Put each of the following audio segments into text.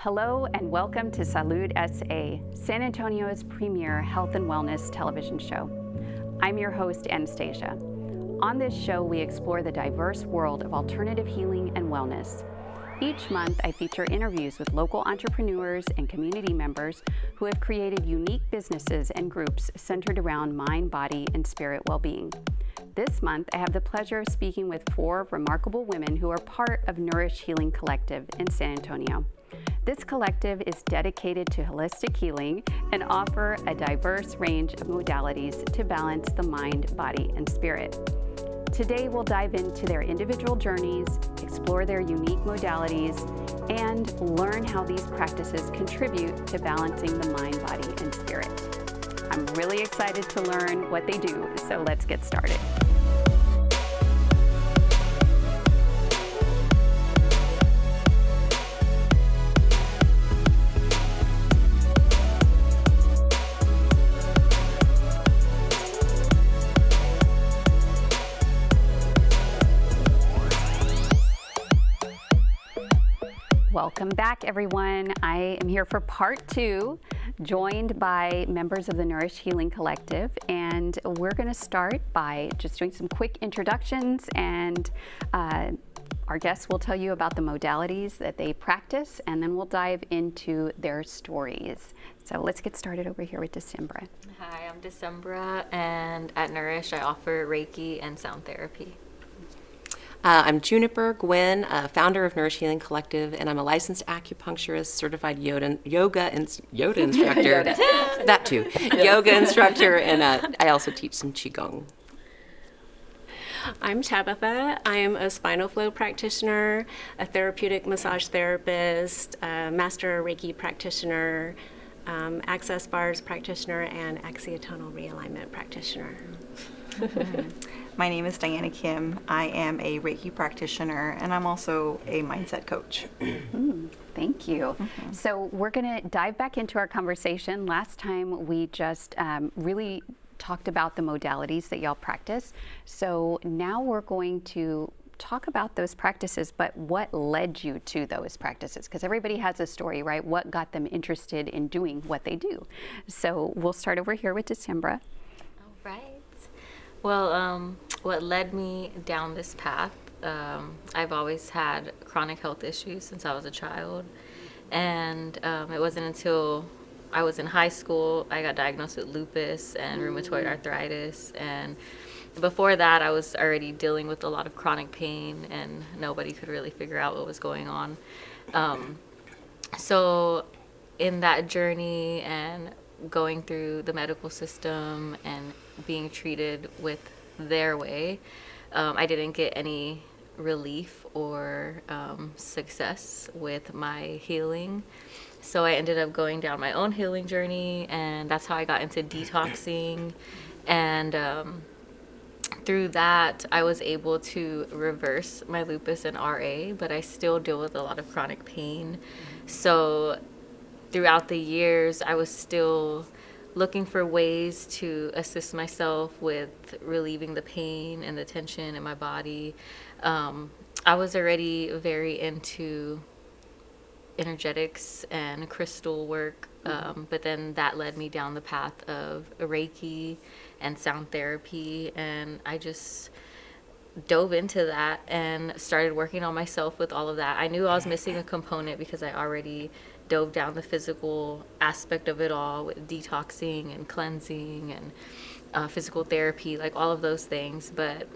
Hello and welcome to Salud SA, San Antonio's premier health and wellness television show. I'm your host, Anastasia. On this show, we explore the diverse world of alternative healing and wellness. Each month, I feature interviews with local entrepreneurs and community members who have created unique businesses and groups centered around mind, body, and spirit well-being. This month, I have the pleasure of speaking with 4 remarkable women who are part of Nourish Healing Collective in San Antonio. This collective is dedicated to holistic healing and offer a diverse range of modalities to balance the mind, body, and spirit. Today, we'll dive into their individual journeys, explore their unique modalities, and learn how these practices contribute to balancing the mind, body, and spirit. I'm really excited to learn what they do, so let's get started. Welcome back, everyone. I am here for part 2, joined by members of the Nourish Healing Collective, and we're going to start by just doing some quick introductions, and our guests will tell you about the modalities that they practice, and then we'll dive into their stories. So let's get started over here with Decembra. Hi, I'm Decembra, and at Nourish, I offer Reiki and sound therapy. I'm Juniper Gwen, founder of Nourish Healing Collective, and I'm a licensed acupuncturist, certified yoga instructor. That too, yoga instructor, and I also teach some Qigong. I'm Tabitha. I am a spinal flow practitioner, a therapeutic massage therapist, a master Reiki practitioner, access bars practitioner, and axiotonal realignment practitioner. My name is Diana Kim. I am a Reiki practitioner, and I'm also a mindset coach. Thank you. So we're going to dive back into our conversation. Last time we just really talked about the modalities that y'all practice. So now we're going to talk about those practices, but what led you to those practices? Because everybody has a story, right? What got them interested in doing what they do? So we'll start over here with Decembra. All right. Well, what led me down this path, I've always had chronic health issues since I was a child. And it wasn't until I was in high school, I got diagnosed with lupus and rheumatoid arthritis. And before that, I was already dealing with a lot of chronic pain, and nobody could really figure out what was going on. So in that journey and going through the medical system and being treated with their way, I didn't get any relief or success with my healing. So I ended up going down my own healing journey, and that's how I got into detoxing. And through that, I was able to reverse my lupus and RA, but I still deal with a lot of chronic pain. So throughout the years, I was still looking for ways to assist myself with relieving the pain and the tension in my body. I was already very into energetics and crystal work, but then that led me down the path of Reiki and sound therapy, and I just dove into that and started working on myself with all of that. I knew I was missing a component because I already dove down the physical aspect of it all with detoxing and cleansing and physical therapy, like all of those things, but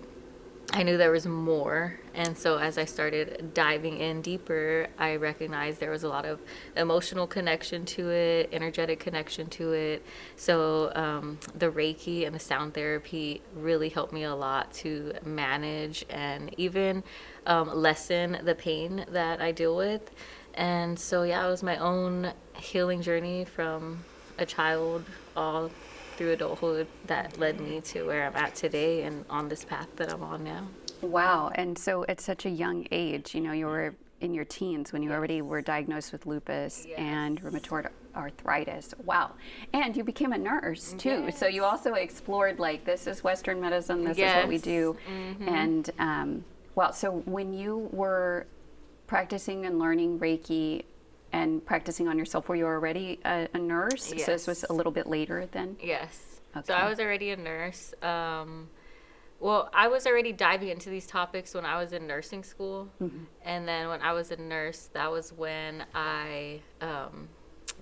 I knew there was more. And so as I started diving in deeper, I recognized there was a lot of emotional connection to it, energetic connection to it. So the Reiki and the sound therapy really helped me a lot to manage and even lessen the pain that I deal with. And so, yeah, it was my own healing journey from a child all through adulthood that led me to where I'm at today and on this path that I'm on now. Wow. And so at such a young age, you know, you were in your teens when you already were diagnosed with lupus and rheumatoid arthritis. Wow. And you became a nurse too. Yes. So you also explored, like, this is Western medicine, this is what we do. And, well, so when you were practicing and learning Reiki, and practicing on yourself. Were you already a nurse? So this was a little bit later then? Yes. Okay. So I was already a nurse. Well, I was already diving into these topics when I was in nursing school. And then when I was a nurse, that was when I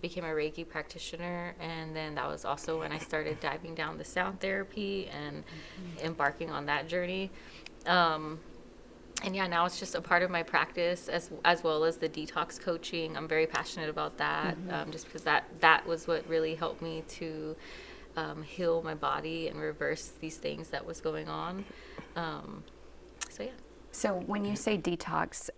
became a Reiki practitioner. And then that was also when I started diving down the sound therapy and embarking on that journey. And yeah, now it's just a part of my practice as well as the detox coaching. I'm very passionate about that, just because that was what really helped me to heal my body and reverse these things that was going on. So yeah. So when you say detox,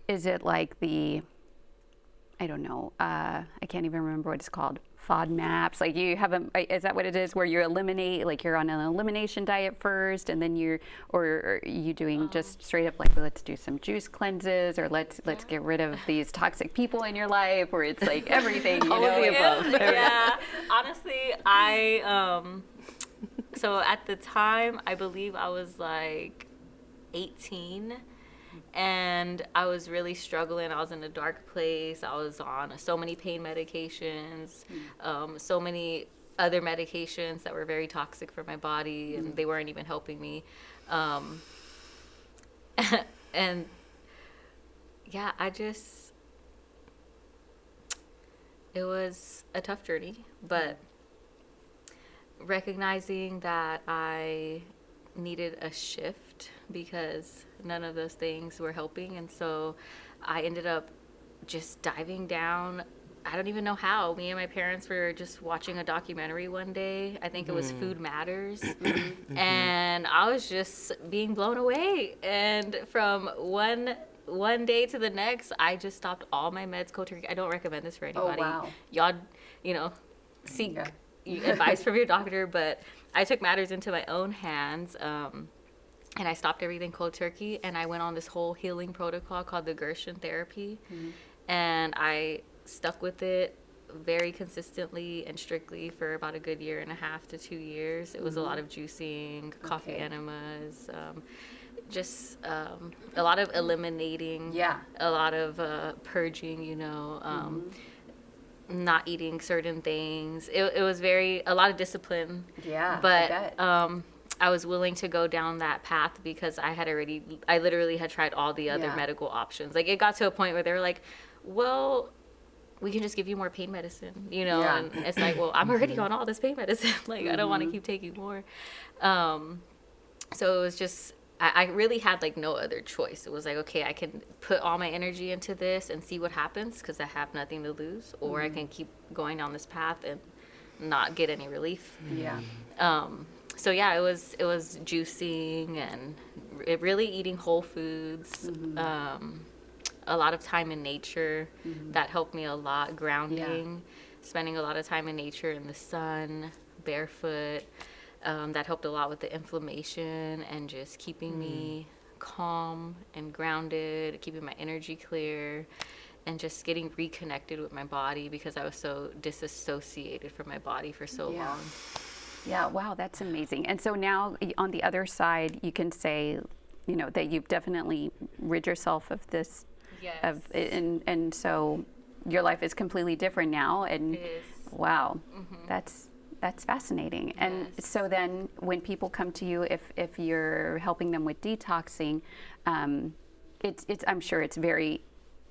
is it like I don't know, I can't even remember what it's called, FODMAPs, like you have is that what it is, where you eliminate, like you're on an elimination diet first and then or are you doing just straight up like, let's do some juice cleanses, or let's get rid of these toxic people in your life, or it's like everything, you All know? of the above. Yeah, honestly, so at the time, I believe I was like 18, and I was really struggling. I was in a dark place. I was on so many pain medications, so many other medications that were very toxic for my body, and they weren't even helping me. And yeah, it was a tough journey, but recognizing that I needed a shift because none of those things were helping. And so I ended up just diving down. I don't even know how. Me and my parents were just watching a documentary one day. I think it was Food Matters. And I was just being blown away. And from one day to the next, I just stopped all my meds cold turkey. I don't recommend this for anybody. wow. Y'all, seek advice from your doctor, but I took matters into my own hands, and I stopped everything cold turkey, and I went on this whole healing protocol called the Gershon therapy, and I stuck with it very consistently and strictly for about a good 1.5 to 2 years. It was a lot of juicing, coffee enemas, just a lot of eliminating, a lot of purging, not eating certain things. It was a lot of discipline. Yeah, but I bet. I was willing to go down that path because I literally had tried all the other medical options. Like, it got to a point where they were like, well, we can just give you more pain medicine, and it's like, well, I'm already on all this pain medicine. Like, I don't want to keep taking more. So it was just, I really had like no other choice. It was like, okay, I can put all my energy into this and see what happens because I have nothing to lose, or I can keep going down this path and not get any relief. So yeah, it was juicing and really eating whole foods, a lot of time in nature. That helped me a lot, grounding, spending a lot of time in nature in the sun, barefoot. That helped a lot with the inflammation and just keeping me calm and grounded, keeping my energy clear, and just getting reconnected with my body because I was so disassociated from my body for so long. Yeah, wow, that's amazing. And so now on the other side, you can say, that you've definitely rid yourself of this, and so your life is completely different now. And It is. wow, that's fascinating. And so then when people come to you, if you're helping them with detoxing, it's I'm sure it's very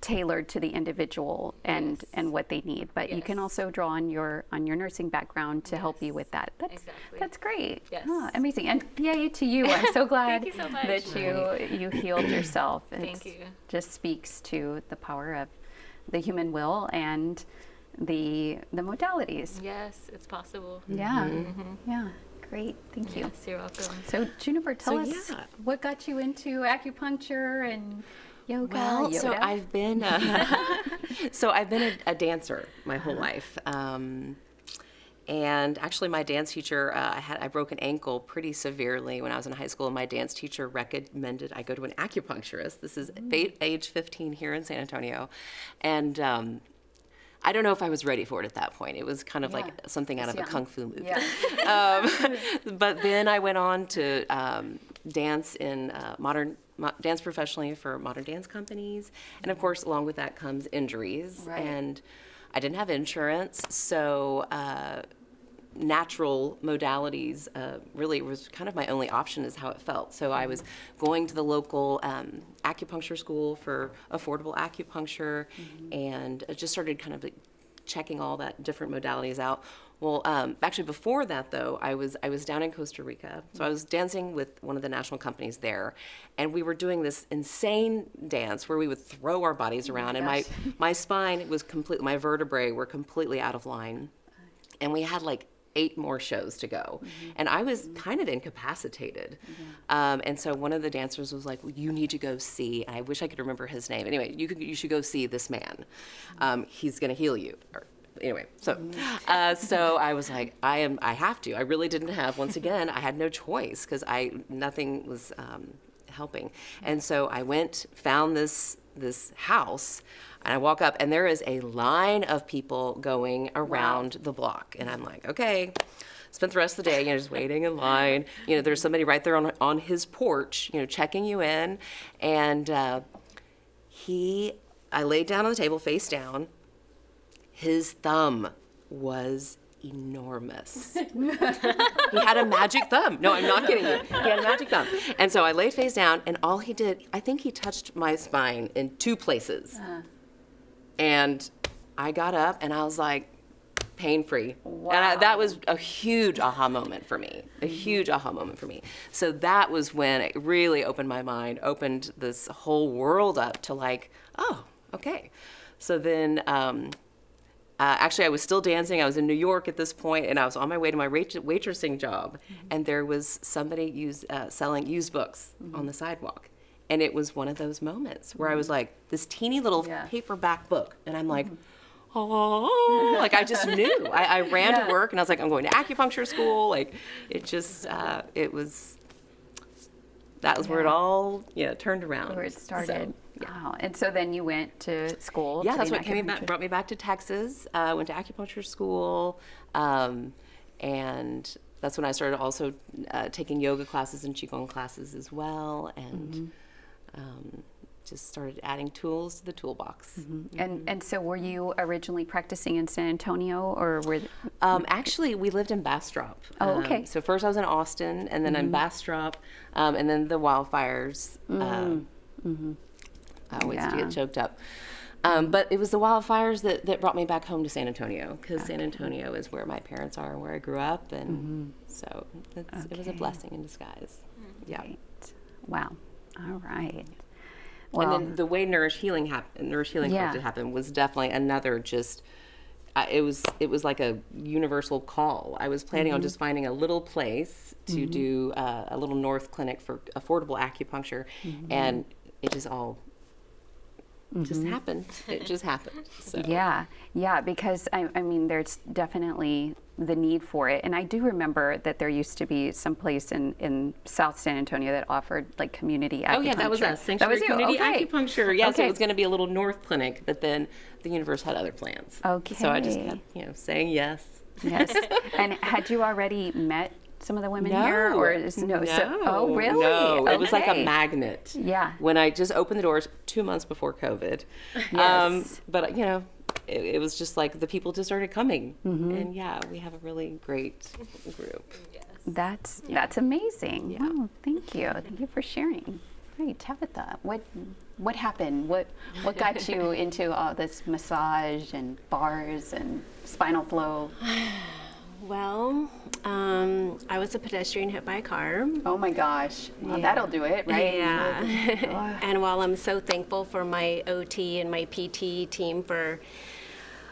tailored to the individual and what they need, but you can also draw on your nursing background to help you with that. That's great. Yes. Oh, amazing. And yay to you. I'm so glad Thank you so much. that you healed yourself. Thank you. Just speaks to the power of the human will and the modalities. Yes, it's possible. Yeah. Yeah. Great. Thank you. Yes, you're welcome. So Juniper, tell us what got you into acupuncture and yoga. Well, so Yoda? I've been a dancer my whole life, and actually my dance teacher, I broke an ankle pretty severely when I was in high school, and my dance teacher recommended I go to an acupuncturist. This is age 15 here in San Antonio, and I don't know if I was ready for it at that point. It was kind of like something out of a kung fu movie. But then I went on to dance in modern dance professionally for modern dance companies. And of course, along with that comes injuries. Right. And I didn't have insurance, so natural modalities really was kind of my only option is how it felt. So I was going to the local acupuncture school for affordable acupuncture and just started kind of like checking all that different modalities out. Well, actually before that though, I was down in Costa Rica. So I was dancing with one of the national companies there, and we were doing this insane dance where we would throw our bodies around, and my spine was my vertebrae were completely out of line. And we had like 8 more shows to go. And I was kind of incapacitated. And so one of the dancers was like, well, you need to go see, and I wish I could remember his name. Anyway, you should go see this man. He's going to heal you. Anyway, so I was like, I have to. I really didn't have, once again, I had no choice because nothing was helping. And so I went, found this house, and I walk up, and there is a line of people going around the block. And I'm like, okay, spent the rest of the day, just waiting in line. There's somebody right there on his porch, checking you in. And I laid down on the table face down. His thumb was enormous. He had a magic thumb. No, I'm not kidding you. He had a magic thumb. And so I laid face down, and all he did, I think he touched my spine in 2 places. And I got up, and I was like, pain-free. Wow. And that was a huge aha moment for me. A huge aha moment for me. So that was when it really opened my mind, opened this whole world up to like, oh, okay. So then, actually, I was still dancing. I was in New York at this point, and I was on my way to my waitressing job, and there was somebody selling used books on the sidewalk. And it was one of those moments where I was like, this teeny little paperback book, and I'm like, oh, like I just knew. I ran to work, and I was like, I'm going to acupuncture school. Like, it just, that was where it all turned around. Where it started. So, Wow. And so then you went to school. Yeah, to that's be what an brought me back to Texas. Went to acupuncture school, and that's when I started also taking yoga classes and qigong classes as well, and just started adding tools to the toolbox. And so were you originally practicing in San Antonio, or were? Actually, we lived in Bastrop. Oh, okay. So first I was in Austin, and then in Bastrop, and then the wildfires. I always get choked up. But it was the wildfires that brought me back home to San Antonio, because San Antonio is where my parents are and where I grew up, and so it was a blessing in disguise. Yeah. Right. Wow. All right. Well, And then the way Nourish Healing Collective happened was definitely another just. It was like a universal call. I was planning on just finding a little place to do a little North clinic for affordable acupuncture, and it just all just happened. It just happened. So. Yeah, because I mean, there's definitely the need for it. And I do remember that there used to be some place in South San Antonio that offered like community acupuncture. Oh yeah, that was us. Sanctuary Community Acupuncture. Yeah, so it was going to be a little North clinic, but then the universe had other plans. Okay. So I just kept, saying yes. Yes. And had you already met some of the women here, or no? So, oh, really? No, it was like a magnet. Yeah. When I just opened the doors 2 months before COVID. Yes. But it was just like the people just started coming, and we have a really great group. That's amazing. Yeah. Wow, thank you for sharing. Great, Tabitha. What happened? What got you into all this massage and bars and spinal flow? Well, I was a pedestrian hit by a car. Oh my gosh. Well, that'll do it, right? Yeah. And while I'm so thankful for my OT and my PT team for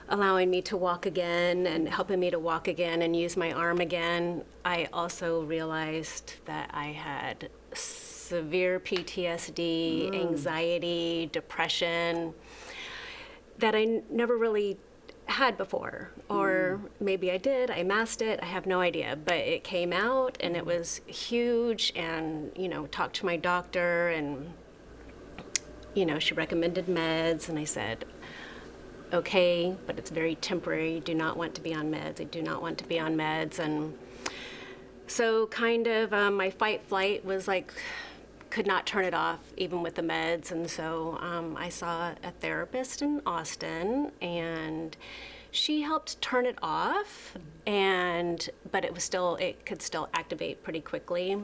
allowing me to walk again and helping me to walk again and use my arm again, I also realized that I had severe PTSD, anxiety, depression that I never really had before, or maybe I did, I masked it, I have no idea, but it came out and it was huge, and talked to my doctor, and she recommended meds, and I said, okay, but it's very temporary, I do not want to be on meds, and so kind of my fight flight was like could not turn it off even with the meds. And so I saw a therapist in Austin, and she helped turn it off, but it could still activate pretty quickly.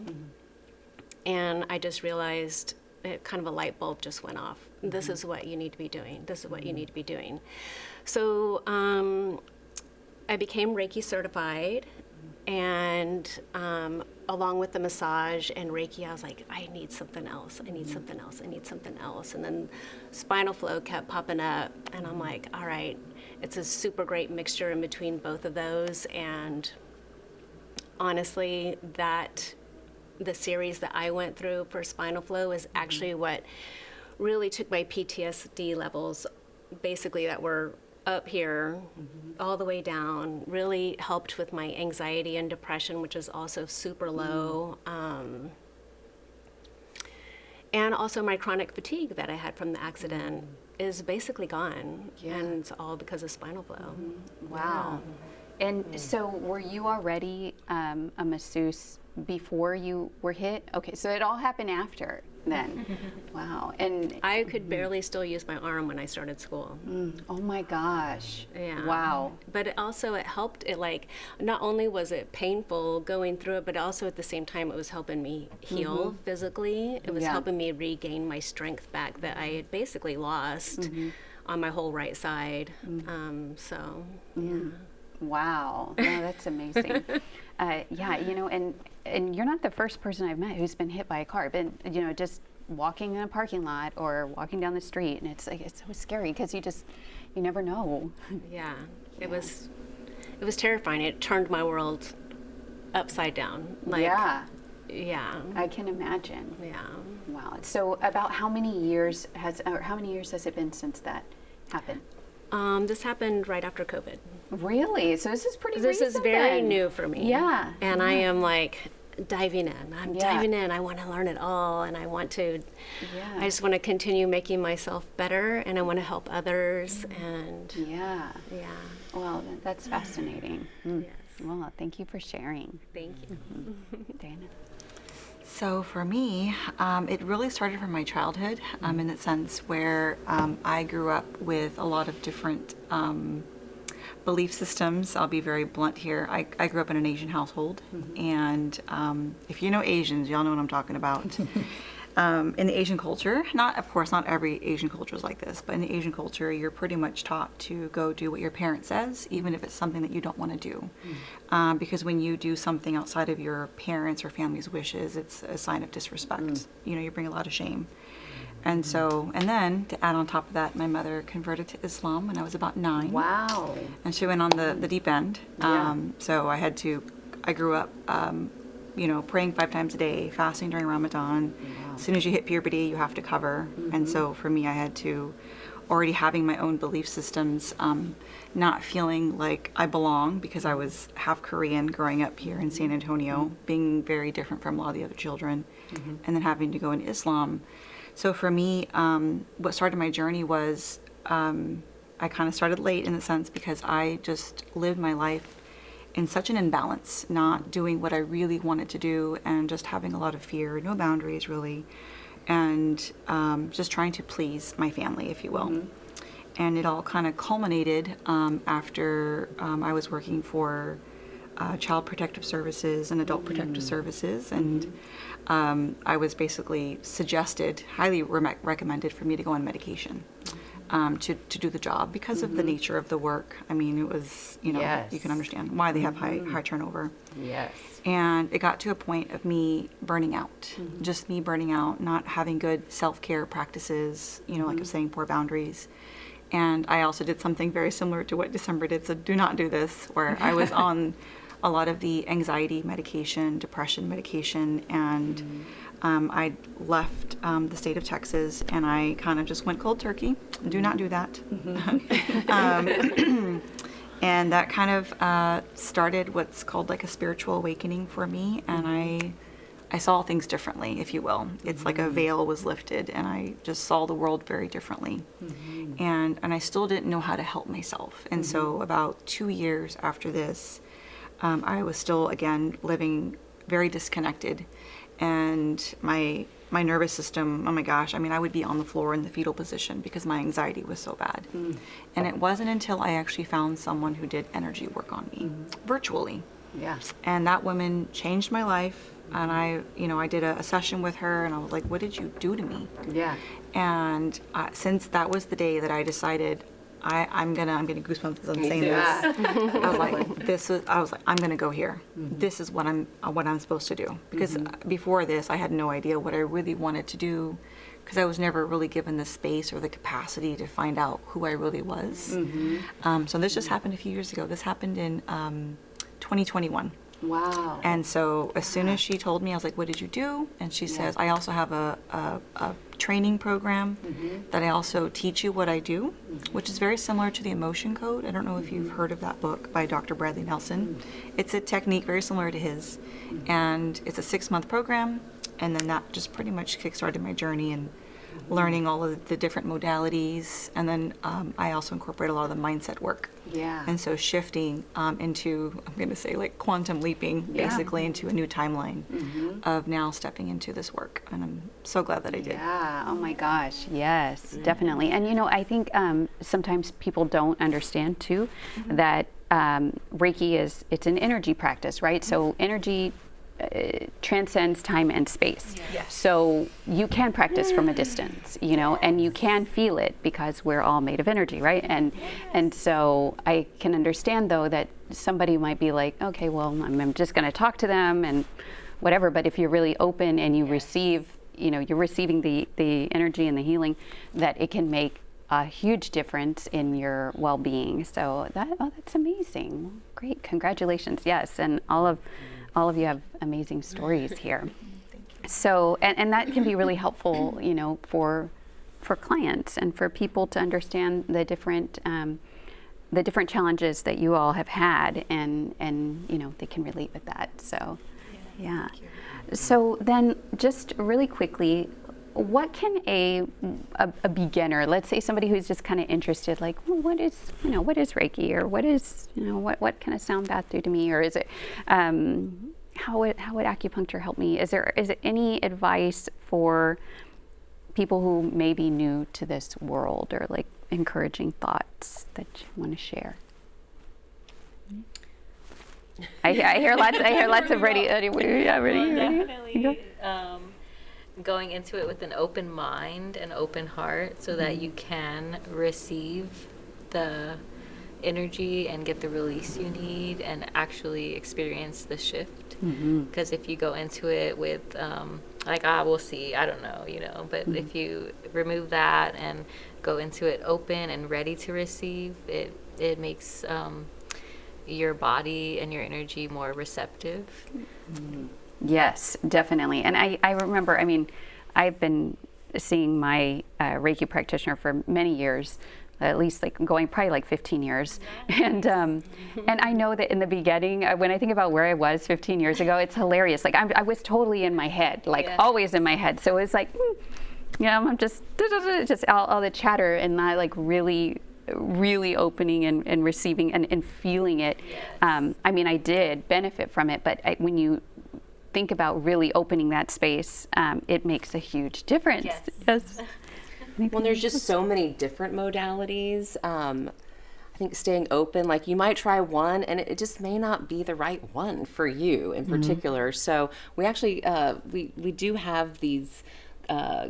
And I just realized kind of a light bulb just went off. This is what you need to be doing. This is what you need to be doing. So I became Reiki certified, and along with the massage and Reiki, I was like, I need something else. I need something else. I need something else. And then spinal flow kept popping up, and I'm like, all right, it's a super great mixture in between both of those. And honestly, the series that I went through for spinal flow is actually what really took my PTSD levels, basically that were up here all the way down, really helped with my anxiety and depression, which is also super low. And also my chronic fatigue that I had from the accident is basically gone. And it's all because of spinal flow. Wow. And so were you already a masseuse before you were hit? Okay, so it all happened after then. Wow. And I could barely still use my arm when I started school. oh my gosh. Yeah. Wow. But it helped. It like, not only was it painful going through it, but also at the same time it was helping me heal physically. It was helping me regain my strength back that I had basically lost on my whole right side. Wow. No, that's amazing. Yeah, you know, and you're not the first person I've met who's been hit by a car, but, you know, just walking in a parking lot or walking down the street, and it's like, it's so scary because you never know. Yeah, it was terrifying. It turned my world upside down. Like, yeah. I can imagine. Yeah. Wow. So about how many years has it been since that happened? This happened right after COVID. Really? So this is pretty recent. This is very then. new for me. Yeah. And I am like diving in. I'm diving in. I want to learn it all, and I want to. Yeah. I just want to continue making myself better, and I want to help others. And Yeah. yeah. Well, that's fascinating. Yes. Well, thank you for sharing. Thank you. Dana. So for me, it really started from my childhood, in the sense where I grew up with a lot of different belief systems. I'll be very blunt here. I grew up in an Asian household, and if you know Asians, y'all know what I'm talking about. In the Asian culture, of course, not every Asian culture is like this, but in the Asian culture, you're pretty much taught to go do what your parent says, even if it's something that you don't want to do. Because when you do something outside of your parents' or family's wishes, it's a sign of disrespect. You know, you bring a lot of shame. And so, and then to add on top of that, my mother converted to Islam when I was about 9. Wow. And she went on the deep end. So I grew up, you know, praying 5 times a day, fasting during Ramadan. As soon as you hit puberty, you have to cover. And so for me, I had to, already having my own belief systems, not feeling like I belong because I was half Korean growing up here in San Antonio, being very different from a lot of the other children, and then having to go in Islam. So for me, what started my journey was, I kind of started late in the sense because I just lived my life in such an imbalance, not doing what I really wanted to do and just having a lot of fear, no boundaries really, and just trying to please my family, if you will. And it all kind of culminated after I was working for Child Protective Services and Adult Protective Services, and I was basically suggested, highly recommended for me to go on medication. To do the job because of the nature of the work. I mean, it was, you know, you can understand why they have high turnover. Yes. And it got to a point of me burning out, just me burning out, not having good self-care practices, you know, like I was saying, poor boundaries. And I also did something very similar to what December did, so do not do this, where I was on a lot of the anxiety medication, depression medication, and I left the state of Texas, and I kind of just went cold turkey. Do not do that. And that kind of started what's called like a spiritual awakening for me, and I saw things differently, if you will. It's like a veil was lifted, and I just saw the world very differently. And I still didn't know how to help myself. And so about 2 years after this, I was still, again, living very disconnected. And my my nervous system, oh my gosh, I mean, I would be on the floor in the fetal position because my anxiety was so bad. And it wasn't until I actually found someone who did energy work on me virtually. Yeah. And that woman changed my life. And I did a session with her, and I was like, what did you do to me? Yeah. And since that was the day that I decided, I'm getting goosebumps as I'm saying this. I was like, I'm gonna go here. This is what I'm supposed to do. Because before this, I had no idea what I really wanted to do, because I was never really given the space or the capacity to find out who I really was. So this just happened a few years ago. This happened in 2021. Wow. And so as soon as she told me, I was like, what did you do? And she says, I also have a training program that I also teach you what I do, which is very similar to the Emotion Code. I don't know if you've heard of that book by Dr. Bradley Nelson. It's a technique very similar to his. And it's a 6-month program. And then that just pretty much kickstarted my journey and learning all of the different modalities. And then I also incorporate a lot of the mindset work. Yeah. And so shifting into, I'm going to say like quantum leaping, basically into a new timeline of now stepping into this work. And I'm so glad that I did. Yeah. Oh my gosh. Yes, definitely. And I think sometimes people don't understand too that Reiki it's an energy practice, right? So energy transcends time and space. Yes. So you can practice from a distance, and you can feel it because we're all made of energy, right? And so I can understand though that somebody might be like, okay, well, I'm just going to talk to them and whatever. But if you're really open and you receive, you're receiving the energy and the healing, that it can make a huge difference in your well-being. So that's amazing. Great, congratulations. Yes, and all of you have amazing stories here. So, and that can be really helpful, for clients and for people to understand the different challenges that you all have had, and they can relate with that. So, yeah. So then, just really quickly, what can a beginner, let's say somebody who's just kind of interested, like, well, what is Reiki, or what is, what can a sound bath do to me, or is it, how would acupuncture help me? Is it any advice for people who may be new to this world, or like encouraging thoughts that you want to share? I hear lots of ready. Definitely. Going into it with an open mind and open heart, so that you can receive the energy and get the release you need and actually experience the shift. Because if you go into it with we'll see, I don't know, but if you remove that and go into it open and ready to receive, it makes your body and your energy more receptive. Yes, definitely. And I remember, I've been seeing my Reiki practitioner for many years, at least probably 15 years. And I know that in the beginning, when I think about where I was 15 years ago, it's hilarious. I was totally in my head, always in my head. So it's like, I'm just all the chatter, and not really opening and receiving and feeling it. I did benefit from it, but when you think about really opening that space, it makes a huge difference. Yes. Well, there's just so many different modalities. I think staying open, you might try one and it just may not be the right one for you in particular. So we actually, we do have these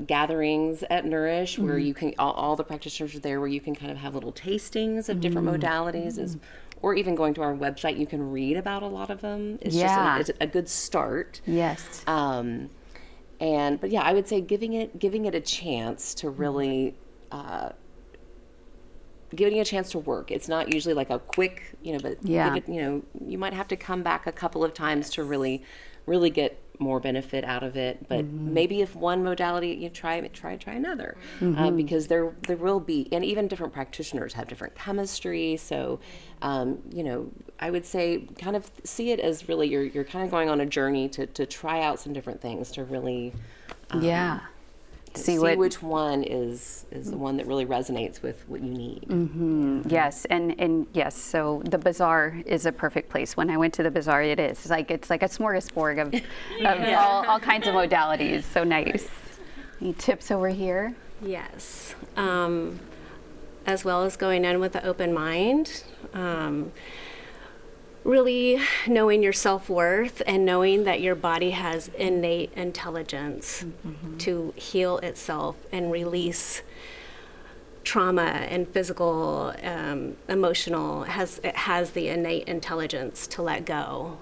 gatherings at Nourish where you can, all the practitioners are there, where you can kind of have little tastings of different modalities, or even going to our website, you can read about a lot of them. It's just it's a good start. Yes. But I would say giving it a chance to really, giving it a chance to work. It's not usually a quick, but give it, you might have to come back a couple of times to really get more benefit out of it. But maybe if one modality you try another, because there will be, and even different practitioners have different chemistry. So, I would say kind of see it as really you're kind of going on a journey to try out some different things to really see which one is the one that really resonates with what you need. Yes, and yes. So the bazaar is a perfect place. When I went to the bazaar, it's like a smorgasbord of all kinds of modalities. So nice. Any tips over here? Yes. As well as going in with an open mind. Really knowing your self-worth and knowing that your body has innate intelligence to heal itself and release trauma and physical, emotional. It has the innate intelligence to let go.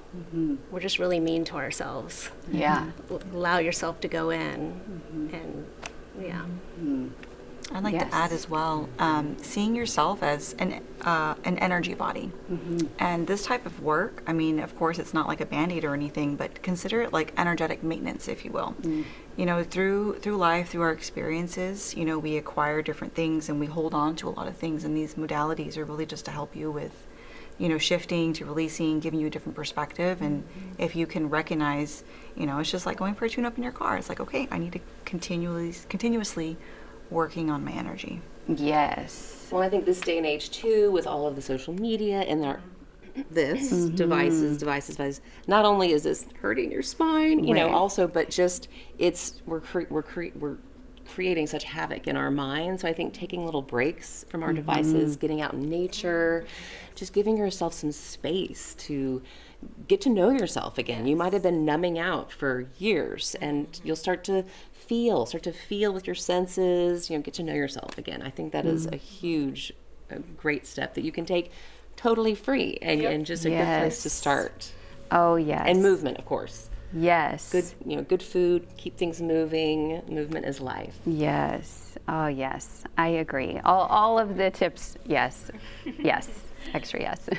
We're just really mean to ourselves. Yeah. Allow yourself to go in, and yeah. I'd like to add as well, seeing yourself as an energy body. And this type of work, I mean, of course, it's not like a Band-Aid or anything, but consider it like energetic maintenance, if you will. You know, through life, through our experiences, you know, we acquire different things and we hold on to a lot of things. And these modalities are really just to help you with, you know, shifting to releasing, giving you a different perspective. And if you can recognize, you know, it's just like going for a tune-up in your car. It's like, okay, I need to continuously working on my energy. Yes. Well, I think this day and age too, with all of the social media and devices, not only is this hurting your spine, you know, also, but just we're creating such havoc in our minds. So I think taking little breaks from our devices, getting out in nature, just giving yourself some space to get to know yourself again. You might have been numbing out for years, and you'll start to feel with your senses, you know, get to know yourself again. I think that is a great step that you can take totally free and just a good place to start. Oh, yes. And movement, of course. Yes. Good food, keep things moving. Movement is life. Yes. Oh, yes. I agree. All of the tips, yes. Yes. Extra yes.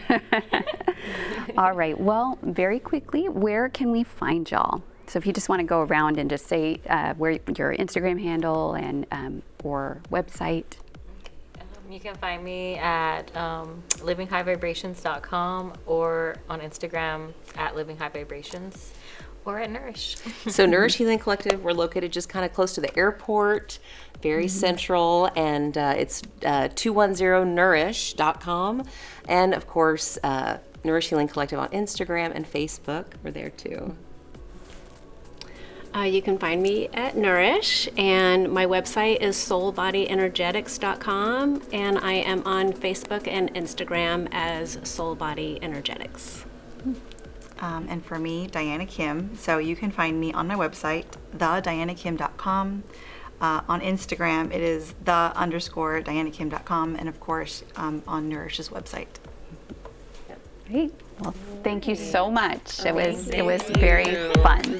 All right. Well, very quickly, where can we find y'all? So if you just want to go around and just say where your Instagram handle and or website. You can find me at livinghighvibrations.com or on Instagram at livinghighvibrations or at Nourish. So Nourish Healing Collective, we're located just kind of close to the airport, very central, and it's 210Nourish.com. And of course, Nourish Healing Collective on Instagram and Facebook. We're there too. You can find me at Nourish, and my website is soulbodyenergetics.com, and I am on Facebook and Instagram as Soul Body Energetics. And for me, Diana Kim. So you can find me on my website, thedianakim.com. On Instagram, it is the_dianakim.com, and of course, on Nourish's website. Great. Well, thank you so much. It was very fun.